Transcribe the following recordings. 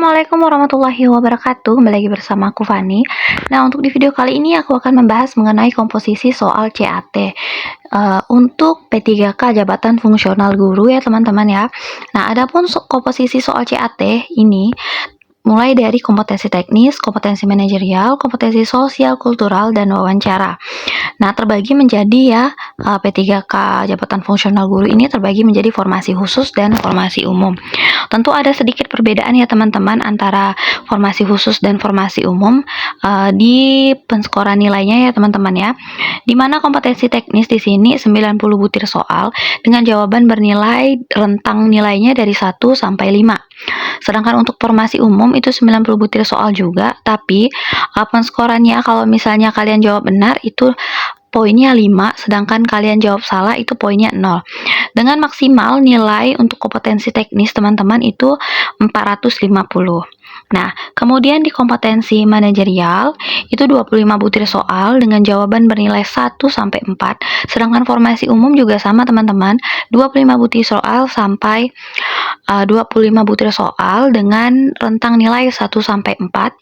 Assalamualaikum warahmatullahi wabarakatuh. Kembali lagi bersama aku Fani. Nah, untuk di video kali ini aku akan membahas mengenai komposisi soal CAT untuk P3K Jabatan Fungsional Guru ya teman-teman ya. Nah, adapun komposisi soal CAT ini mulai dari kompetensi teknis, kompetensi manajerial, kompetensi sosial, kultural, dan wawancara. Nah, terbagi menjadi ya P3K Jabatan Fungsional Guru ini terbagi menjadi formasi khusus dan formasi umum. Tentu ada sedikit perbedaan ya teman-teman antara formasi khusus dan formasi umum di penskoran nilainya ya teman-teman ya. Dimana kompetensi teknis di sini 90 butir soal dengan jawaban bernilai rentang nilainya dari 1 sampai 5. Sedangkan untuk formasi umum itu 90 butir soal juga, tapi penskorannya kalau misalnya kalian jawab benar itu poinnya 5, sedangkan kalian jawab salah itu poinnya 0. Dengan maksimal nilai untuk kompetensi teknis teman-teman itu 450. Nah, kemudian di kompetensi manajerial itu 25 butir soal dengan jawaban bernilai 1 sampai 4. Sedangkan formasi umum juga sama teman-teman, 25 butir soal sampai 25 butir soal dengan rentang nilai 1 sampai 4.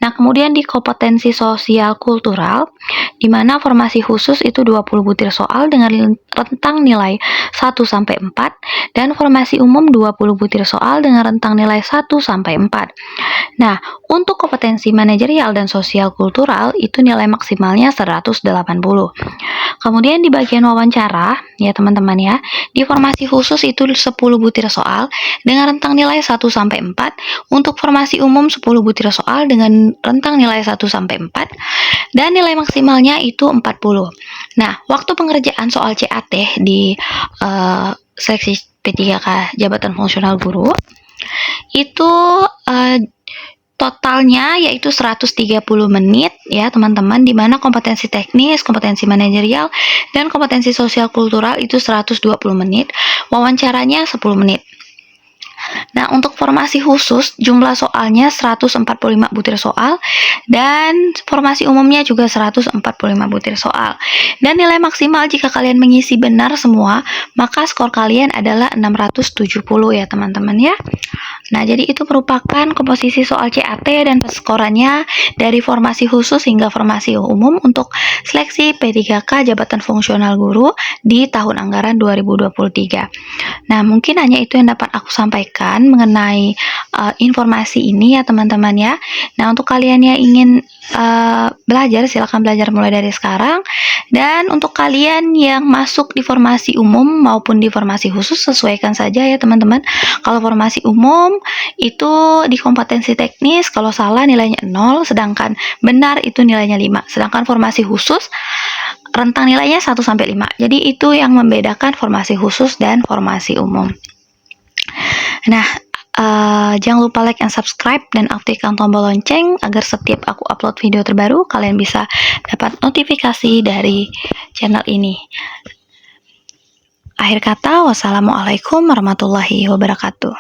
Nah, kemudian di kompetensi sosial kultural di mana formasi khusus itu 20 butir soal dengan rentang nilai 1 sampai 4 dan formasi umum 20 butir soal dengan rentang nilai 1 sampai 4. Nah, untuk kompetensi manajerial dan sosial kultural itu nilai maksimalnya 180. Kemudian di bagian wawancara ya teman-teman ya, di formasi khusus itu 10 butir soal dengan rentang nilai 1 sampai 4, untuk formasi umum 10 butir soal dengan rentang nilai 1 sampai 4 dan nilai maksimalnya itu 40. Nah, waktu pengerjaan soal CAT di seleksi P3K Jabatan Fungsional Guru itu totalnya yaitu 130 menit ya teman-teman, di mana kompetensi teknis, kompetensi manajerial, dan kompetensi sosial kultural itu 120 menit, wawancaranya 10 menit. Nah, untuk formasi khusus jumlah soalnya 145 butir soal dan formasi umumnya juga 145 butir soal. Dan nilai maksimal jika kalian mengisi benar semua, maka skor kalian adalah 670 ya teman-teman ya. Nah, jadi itu merupakan komposisi soal CAT dan penskorannya dari formasi khusus hingga formasi umum untuk seleksi P3K Jabatan Fungsional Guru di tahun anggaran 2023. Nah, mungkin hanya itu yang dapat aku sampaikan mengenai informasi ini ya teman-teman ya. Nah, untuk kalian yang ingin belajar, silakan belajar mulai dari sekarang. Dan untuk kalian yang masuk di formasi umum maupun di formasi khusus, sesuaikan saja ya teman-teman. Kalau formasi umum itu di kompetensi teknis, kalau salah nilainya 0, sedangkan benar itu nilainya 5. Sedangkan formasi khusus rentang nilainya 1 sampai 5. Jadi itu yang membedakan formasi khusus dan formasi umum. Nah, jangan lupa like and subscribe dan aktifkan tombol lonceng agar setiap aku upload video terbaru kalian bisa dapat notifikasi dari channel ini. Akhir kata, wassalamualaikum warahmatullahi wabarakatuh.